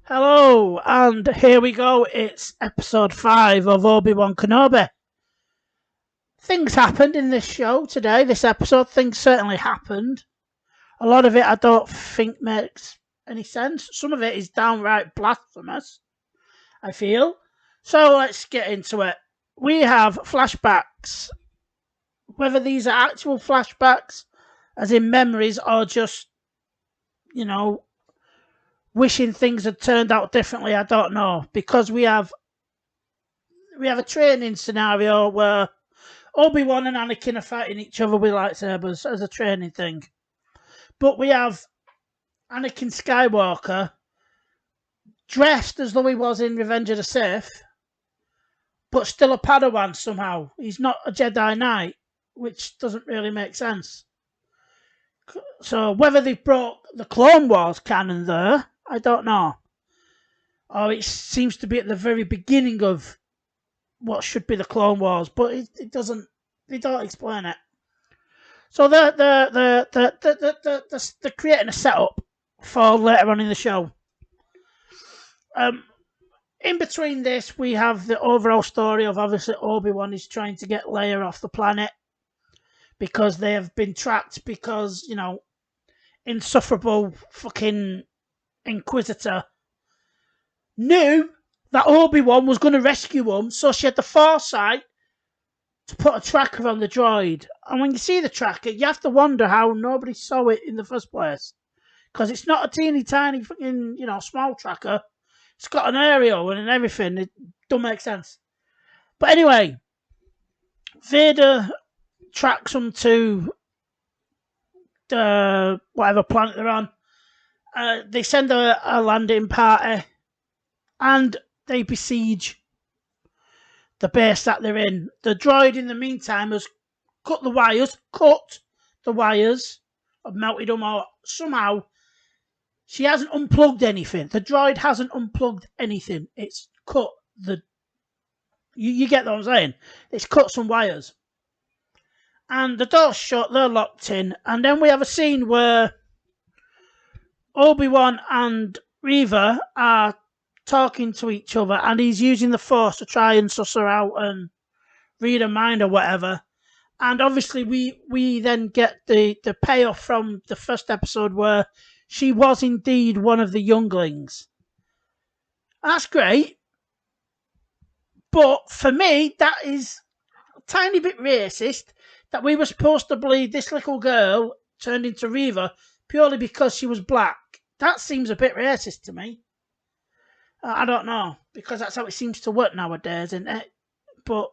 Hello, and here we go. It's episode 5 of Obi-Wan Kenobi. Things happened in this show today, this episode. Things certainly happened. A lot of it I don't think makes any sense. Some of it is downright blasphemous, I feel. So let's get into it. We have flashbacks. Whether these are actual flashbacks, as in memories, or just, you know, wishing things had turned out differently, I don't know. Because we have a training scenario where Obi-Wan and Anakin are fighting each other with lightsabers as a training thing. But we have Anakin Skywalker dressed as though he was in Revenge of the Sith, but still a Padawan somehow. He's not a Jedi Knight, which doesn't really make sense. So whether they brought the Clone Wars canon there, I don't know. Or it seems to be at the very beginning of what should be the Clone Wars, but it doesn't. They don't explain it. So they're creating a setup for later on in the show. In between this, we have the overall story of obviously Obi-Wan is trying to get Leia off the planet because they have been tracked because, insufferable fucking Inquisitor knew that Obi-Wan was going to rescue him, so she had the foresight to put a tracker on the droid. And when you see the tracker, you have to wonder how nobody saw it in the first place. Because it's not a teeny tiny fucking, small tracker. It's got an aerial and everything. It don't make sense. But anyway, Vader tracks them to the whatever planet they're on. They send a landing party and they besiege the base that they're in. The droid, in the meantime, has cut the wires, or melted them, or somehow she hasn't unplugged anything. The droid hasn't unplugged anything. It's cut the... You get what I'm saying? It's cut some wires. And the door's shut, they're locked in, and then we have a scene where Obi-Wan and Reva are talking to each other, and he's using the Force to try and suss her out and read her mind or whatever. And obviously we then get the payoff from the first episode where she was indeed one of the younglings. That's great. But for me, that is a tiny bit racist that we were supposed to believe this little girl turned into Reva purely because she was black. That seems a bit racist to me. I don't know, because that's how it seems to work nowadays, isn't it? But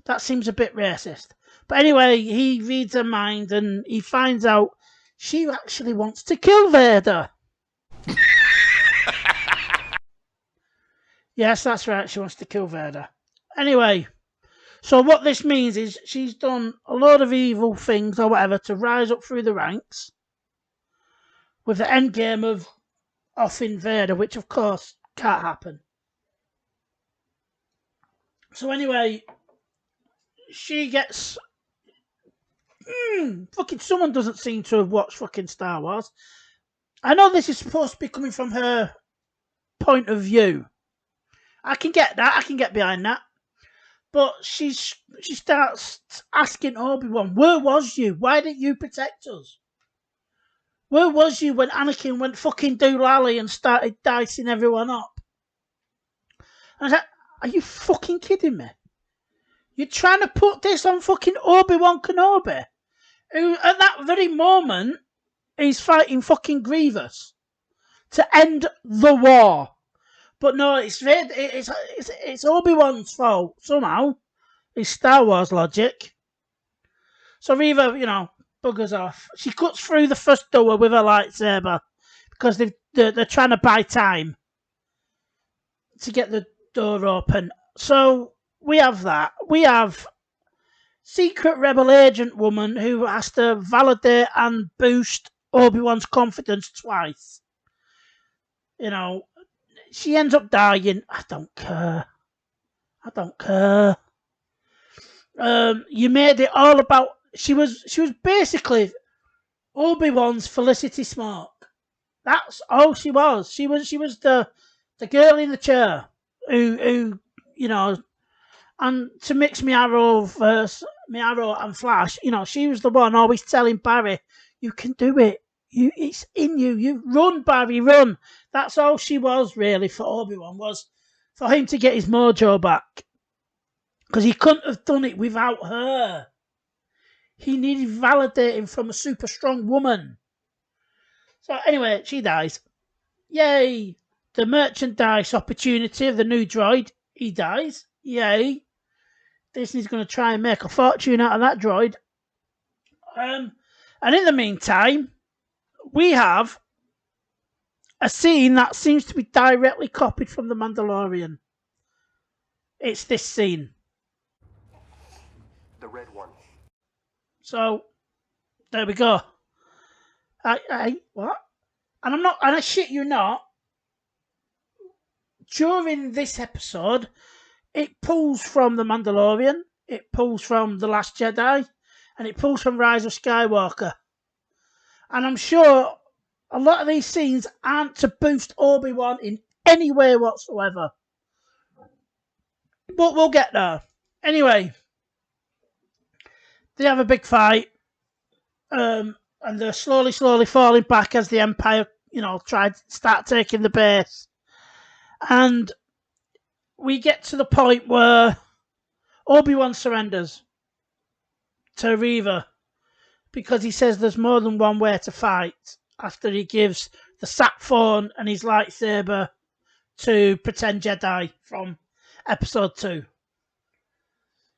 that seems a bit racist. But anyway, he reads her mind and he finds out she actually wants to kill Vader. Yes, that's right, she wants to kill Vader. Anyway, so what this means is she's done a load of evil things or whatever to rise up through the ranks with the end game of offing Vader, which of course can't happen. So anyway, she gets... fucking someone doesn't seem to have watched fucking Star Wars. I know this is supposed to be coming from her point of view. I can get that. I can get behind that. But she starts asking Obi-Wan, where was you? Why didn't you protect us? Where was you when Anakin went fucking doolally and started dicing everyone up? And I was like, are you fucking kidding me? You're trying to put this on fucking Obi-Wan Kenobi, who at that very moment is fighting fucking Grievous to end the war. But no, it's Obi-Wan's fault somehow. It's Star Wars logic. So Reva, buggers off. She cuts through the first door with her lightsaber because they're trying to buy time to get the door open. So we have that. We have secret rebel agent woman who has to validate and boost Obi-Wan's confidence twice. She ends up dying. I don't care. You made it all about... She was basically Obi-Wan's Felicity Smoke. That's all she was. She was the The girl in the chair who you know, and to mix Arrow and Flash, she was the one always telling Barry, "You can do it. It's in you. You run, Barry, run." That's all she was really for Obi-Wan, was for him to get his mojo back, because he couldn't have done it without her. He needed validating from a super strong woman. So anyway, she dies. Yay! The merchandise opportunity of the new droid, he dies. Yay! Disney's going to try and make a fortune out of that droid. And in the meantime, we have a scene that seems to be directly copied from The Mandalorian. It's this scene. The red one. So, there we go. What? And I shit you not, during this episode, it pulls from The Mandalorian, it pulls from The Last Jedi, and it pulls from Rise of Skywalker. And I'm sure a lot of these scenes aren't to boost Obi-Wan in any way whatsoever. But we'll get there. Anyway, they have a big fight, and they're slowly falling back as the Empire, try to start taking the base. And we get to the point where Obi-Wan surrenders to Reva, because he says there's more than one way to fight, after he gives the sat phone and his lightsaber to pretend Jedi from episode 2.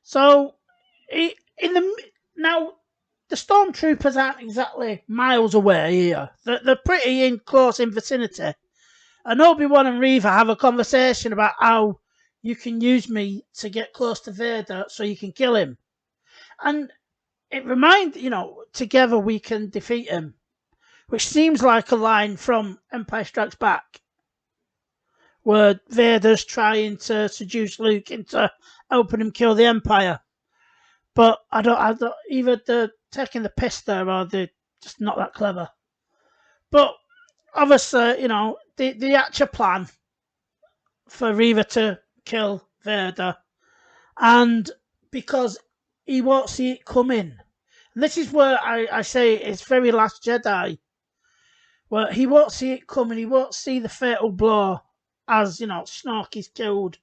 So, now, the stormtroopers aren't exactly miles away here. They're pretty in close in vicinity. And Obi-Wan and Reva have a conversation about how you can use me to get close to Vader so you can kill him. And it reminds, together we can defeat him, which seems like a line from Empire Strikes Back, where Vader's trying to seduce Luke into helping him kill the Empire. But I don't either they're taking the piss there or they're just not that clever. But obviously, the actual plan for Reva to kill Vader, and because he won't see it coming. And this is where I say it's very Last Jedi, where he won't see it coming, he won't see the fatal blow as, Snoke is killed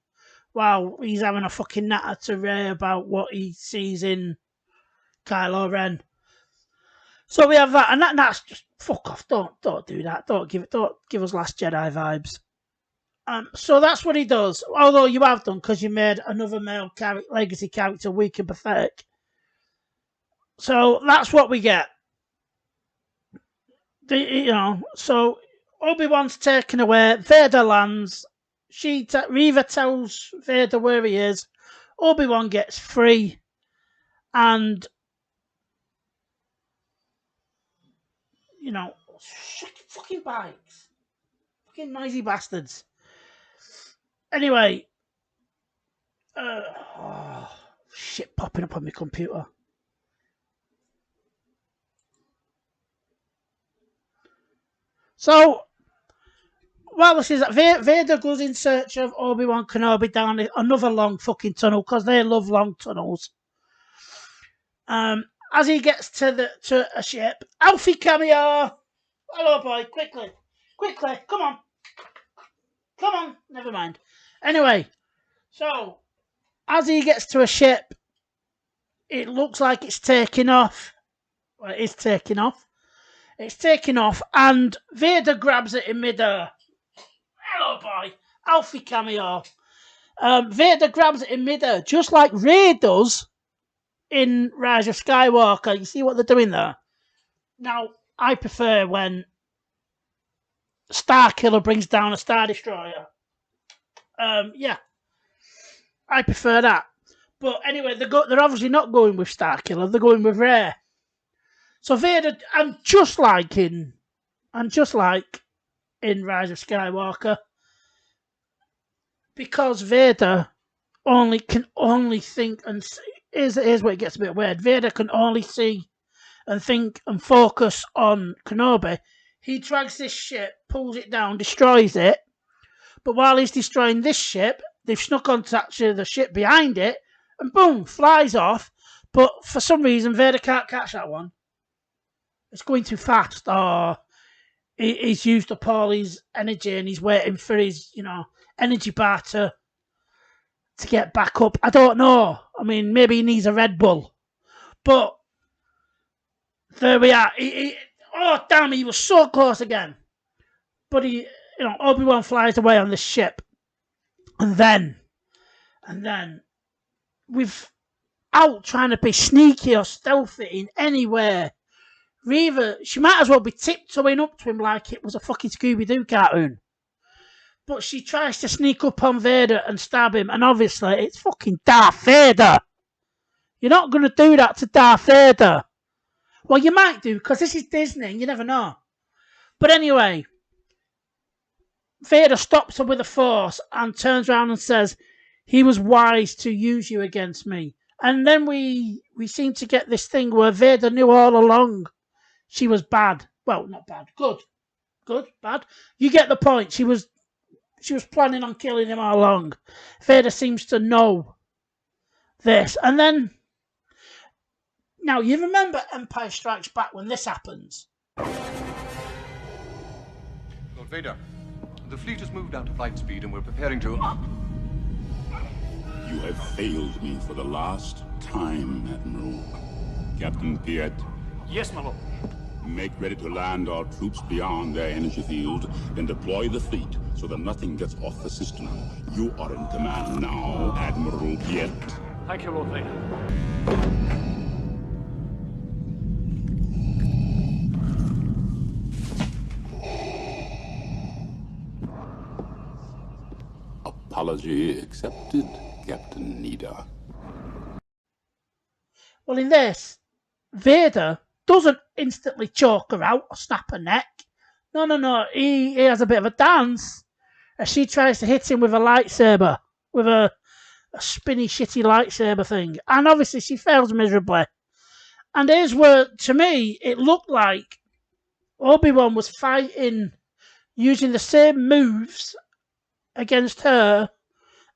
while he's having a fucking natter to Rey about what he sees in Kylo Ren. So we have that, and that's just fuck off. Don't do that. Don't give us Last Jedi vibes. So that's what he does. Although you have done, because you made another male legacy character weak and pathetic. So that's what we get. So Obi-Wan's taken away. Vader lands. Reva tells Vader where he is. Obi-Wan gets free, and fucking bikes, fucking noisy bastards. Anyway, shit popping up on my computer. So, this is Vader goes in search of Obi-Wan Kenobi down another long fucking tunnel, because they love long tunnels. As he gets to a ship, Alfie cameo. Hello, boy, quickly, come on, never mind. Anyway, so as he gets to a ship, it looks like it's taking off. Well, it is taking off. It's taking off, and Vader grabs it in midair. Hello, boy, Alfie cameo. Vader grabs it in midair, just like Rey does in Rise of Skywalker. You see what they're doing there? Now, I prefer when Starkiller brings down a Star Destroyer. Yeah, I prefer that. But anyway, they're obviously not going with Starkiller. They're going with Rey. So Vader, and just like in Rise of Skywalker, because Vader can only think, and here's where it gets a bit weird. Vader can only see and think and focus on Kenobi. He drags this ship, pulls it down, destroys it, But while he's destroying this ship, they've snuck onto actually the ship behind it, and boom, flies off. But for some reason, Vader can't catch that one. It's going too fast, or he's used up all his energy and he's waiting for his, energy bar to get back up. I don't know. I mean, maybe he needs a Red Bull. But there we are. Oh, damn, he was so close again. But Obi-Wan flies away on this ship. And then, with out trying to be sneaky or stealthy in any way, Reva, she might as well be tiptoeing up to him like it was a fucking Scooby-Doo cartoon. But she tries to sneak up on Vader and stab him, and obviously it's fucking Darth Vader. You're not going to do that to Darth Vader. Well, you might do, because this is Disney, and you never know. But anyway, Vader stops her with the Force and turns around and says, he was wise to use you against me. And then we seem to get this thing where Vader knew all along she was bad. Well, not bad. Good. Bad. You get the point. She was planning on killing him all along. Vader seems to know this. And then, now you remember Empire Strikes Back when this happens. Lord Vader, the fleet has moved out to flight speed and we're preparing to... You have failed me for the last time, Admiral. Captain Piet. Yes, my lord. Make ready to land our troops beyond their energy field, then deploy the fleet so that nothing gets off the system. You are in command now, Admiral Piet. Thank you, Lord Vader. Apology accepted, Captain Nida. Well, in this, Vader doesn't instantly choke her out or snap her neck. No. He has a bit of a dance as she tries to hit him with a lightsaber, with a spinny, shitty lightsaber thing. And obviously she fails miserably. And here's where, to me, it looked like Obi-Wan was fighting using the same moves against her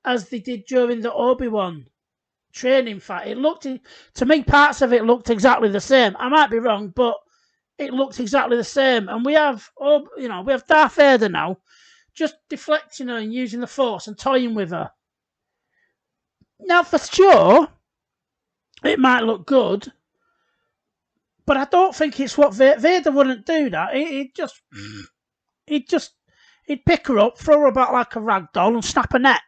as they did during the Obi-Wan training fight. It looked, to me, parts of it looked exactly the same. I might be wrong, but it looked exactly the same. And we have Darth Vader now, just deflecting her and using the Force and toying with her. Now, for sure, it might look good, but I don't think it's what Vader wouldn't do that. He'd pick her up, throw her about like a rag doll, and snap her neck.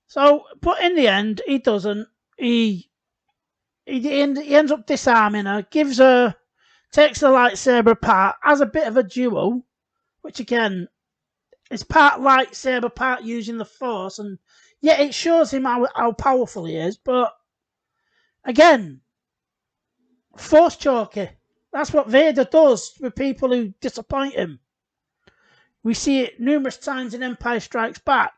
So, but in the end, he doesn't. He ends up disarming her, takes the lightsaber apart, has a bit of a duel, which again is part lightsaber, part using the Force, and yeah, it shows him how powerful he is. But again, Force choker. That's what Vader does with people who disappoint him. We see it numerous times in Empire Strikes Back.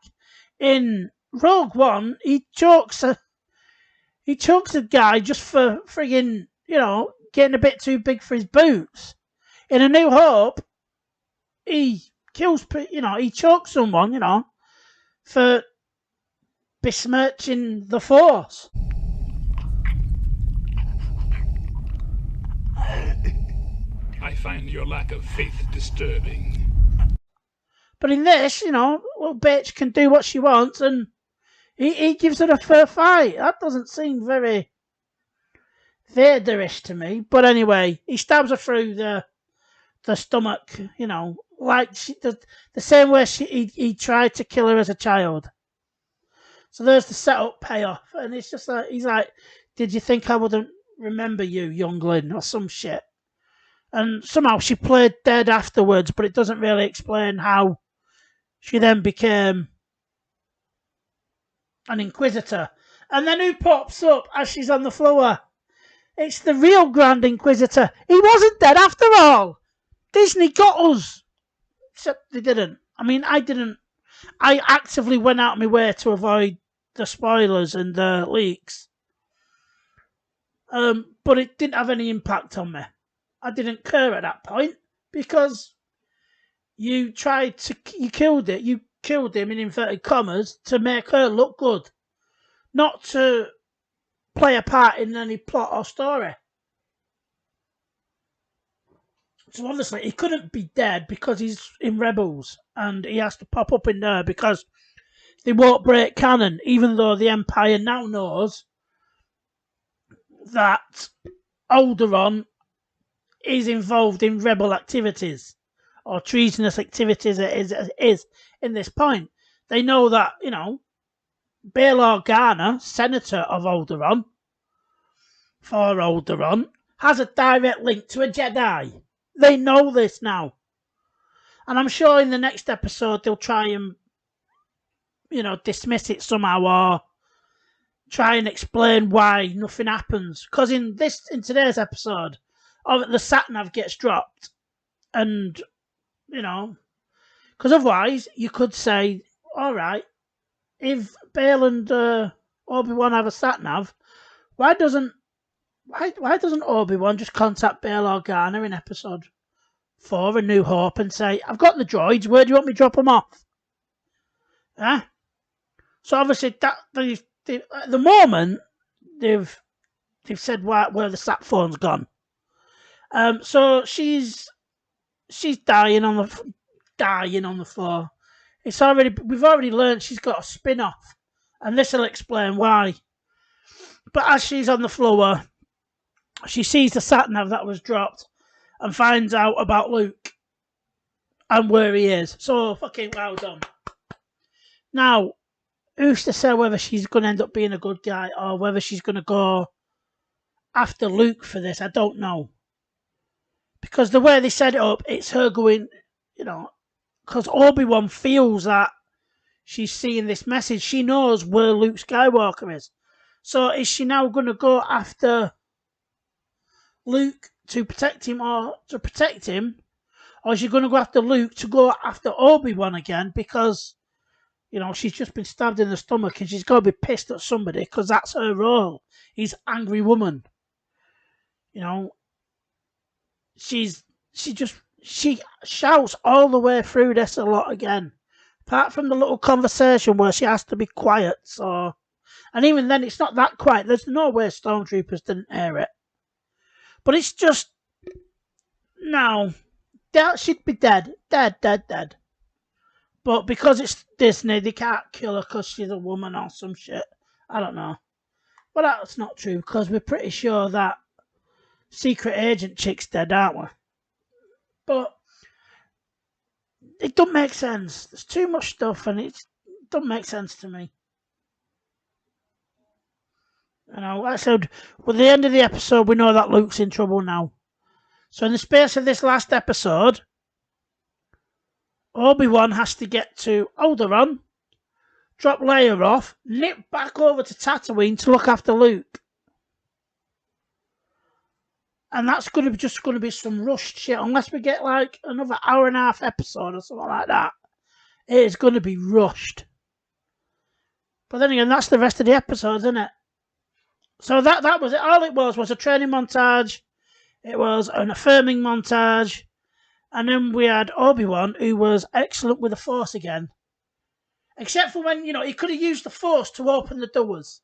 In Rogue One, he chokes a guy just for friggin', getting a bit too big for his boots. In A New Hope, he chokes someone, for besmirching the Force. I find your lack of faith disturbing. But in this, little bitch can do what she wants, and he gives her a fair fight. That doesn't seem very Vaderish to me. But anyway, he stabs her through the stomach, like the same way he tried to kill her as a child. So there's the setup payoff, and it's just like, he's like, did you think I wouldn't remember you, youngling, or some shit? And somehow she played dead afterwards, but it doesn't really explain how she then became an Inquisitor. And then who pops up as she's on the floor? It's the real Grand Inquisitor. He wasn't dead after all. Disney got us. Except they didn't. I mean, I didn't. I actively went out of my way to avoid the spoilers and the leaks. But it didn't have any impact on me. I didn't care at that point because you killed it. You killed him in inverted commas to make her look good, not to play a part in any plot or story. So obviously he couldn't be dead because he's in Rebels and he has to pop up in there because they won't break canon, even though the Empire now knows that Alderaan is involved in rebel activities or treasonous activities is in this point. They know that, Bail Organa, Senator of Alderaan, for Alderaan, has a direct link to a Jedi. They know this now. And I'm sure in the next episode they'll try and, dismiss it somehow or try and explain why nothing happens. Because in today's episode, the sat-nav gets dropped. And, because otherwise you could say, all right, if Bail and Obi-Wan have a sat-nav, why doesn't Obi-Wan just contact Bail Organa in episode 4, A New Hope, and say, I've got the droids, where do you want me to drop them off? Yeah? So obviously, at the moment, they've said where the sat phone's gone. So she's dying on the floor. We've already learned she's got a spin-off, and this will explain why. But as she's on the floor, she sees the sat-nav that was dropped and finds out about Luke and where he is. So fucking well done. Now, who's to say whether she's going to end up being a good guy or whether she's going to go after Luke for this? I don't know. Because the way they set it up, it's her going, because Obi-Wan feels that she's seeing this message. She knows where Luke Skywalker is. So is she now going to go after Luke to protect him? Or is she going to go after Luke to go after Obi-Wan again? Because, she's just been stabbed in the stomach and she's got to be pissed at somebody because that's her role. He's angry woman. She shouts all the way through this a lot again. Apart from the little conversation where she has to be quiet. And even then, it's not that quiet. There's no way Stormtroopers didn't hear it. But it's just, no, she'd be dead. Dead. But because it's Disney, they can't kill her because she's a woman or some shit. I don't know. But that's not true because we're pretty sure that secret agent chick's dead, aren't we? But it don't make sense. There's too much stuff and it don't make sense to me. Like I said, with the end of the episode, we know that Luke's in trouble now. So in the space of this last episode, Obi-Wan has to get to Alderaan, drop Leia off, nip back over to Tatooine to look after Luke. And that's going to be some rushed shit, unless we get like another hour and a half episode or something like that. It is going to be rushed. But then again, that's the rest of the episodes, isn't it? So that was it. All it was a training montage. It was an affirming montage. And then we had Obi-Wan, who was excellent with the Force again. Except for when, he could have used the Force to open the doors.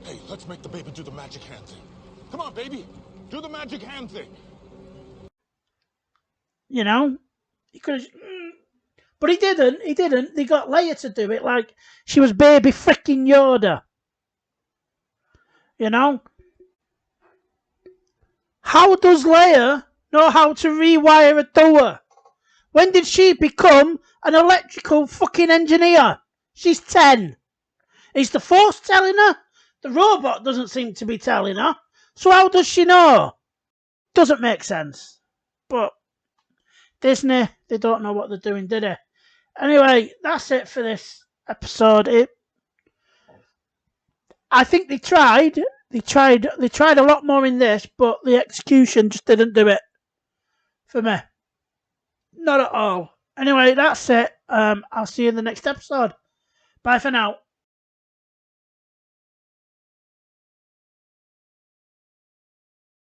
Hey, let's make the baby do the magic hand thing. Come on, baby. Do the magic hand thing. He could have... But he didn't. They got Leia to do it like she was baby freaking Yoda. How does Leia know how to rewire a door? When did she become an electrical fucking engineer? She's 10. Is the Force telling her? The robot doesn't seem to be telling her. So how does she know? Doesn't make sense. But Disney, they don't know what they're doing, did they? Anyway, that's it for this episode. I think they tried. They tried a lot more in this, but the execution just didn't do it for me. Not at all. Anyway, that's it. I'll see you in the next episode. Bye for now.